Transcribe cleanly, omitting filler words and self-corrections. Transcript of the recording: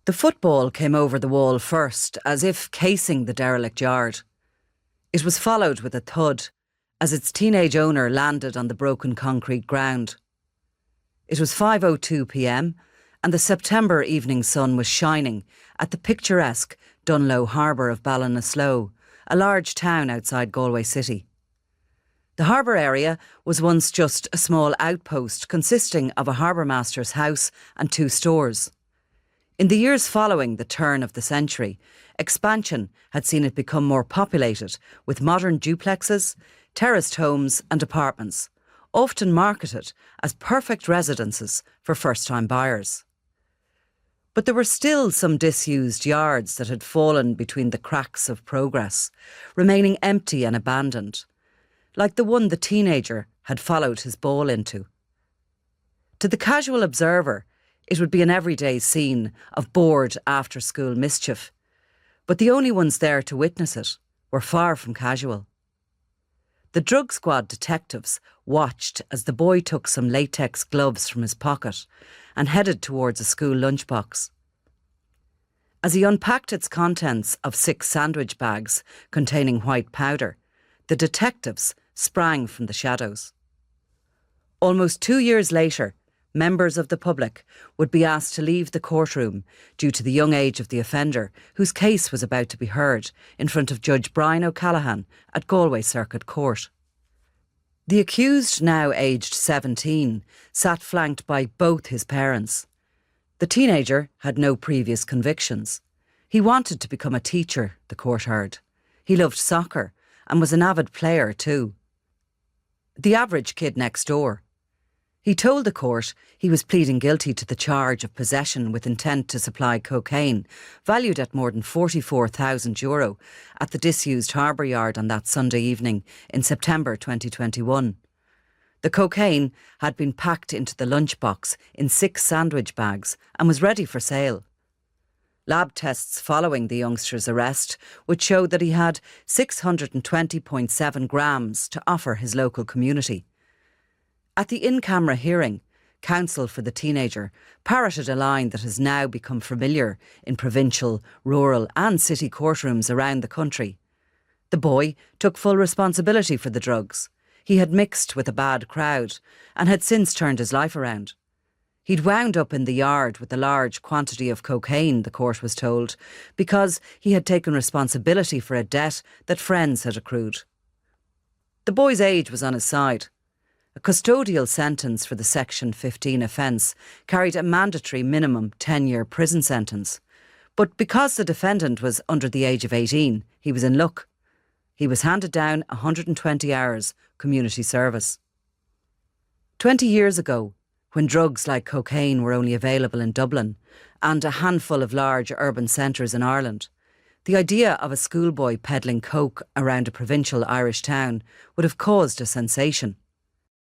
The football came over the wall first, as if casing the derelict yard. It was followed with a thud, as its teenage owner landed on the broken concrete ground. It was 5:02 p.m, and the September evening sun was shining at the picturesque Dunlow harbour of Ballinasloe, a large town outside Galway city. The harbour area was once just a small outpost consisting of a harbour master's house and 2 stores. In the years following the turn of the century, expansion had seen it become more populated with modern duplexes, terraced homes and apartments, often marketed as perfect residences for first-time buyers. But there were still some disused yards that had fallen between the cracks of progress, remaining empty and abandoned, like the one the teenager had followed his ball into. To the casual observer, it would be an everyday scene of bored after-school mischief, but the only ones there to witness it were far from casual. The drug squad detectives watched as the boy took some latex gloves from his pocket and headed towards a school lunchbox. As he unpacked its contents of 6 sandwich bags containing white powder, the detectives sprang from the shadows. Almost 2 years later, members of the public would be asked to leave the courtroom due to the young age of the offender, whose case was about to be heard in front of Judge Brian O'Callaghan at Galway Circuit Court. The accused, now aged 17, sat flanked by both his parents. The teenager had no previous convictions. He wanted to become a teacher, the court heard. He loved soccer and was an avid player too. The average kid next door. He told the court he was pleading guilty to the charge of possession with intent to supply cocaine, valued at more than €44,000 at the disused harbour yard on that Sunday evening in September 2021. The cocaine had been packed into the lunchbox in 6 sandwich bags and was ready for sale. Lab tests following the youngster's arrest would show that he had 620.7 grams to offer his local community. At the in-camera hearing, counsel for the teenager parroted a line that has now become familiar in provincial, rural and city courtrooms around the country. The boy took full responsibility for the drugs. He had mixed with a bad crowd and had since turned his life around. He'd wound up in the yard with a large quantity of cocaine, the court was told, because he had taken responsibility for a debt that friends had accrued. The boy's age was on his side. A custodial sentence for the Section 15 offence carried a mandatory minimum 10-year prison sentence. But because the defendant was under the age of 18, he was in luck. He was handed down 120 hours community service. 20 years ago, when drugs like cocaine were only available in Dublin and a handful of large urban centres in Ireland, the idea of a schoolboy peddling coke around a provincial Irish town would have caused a sensation.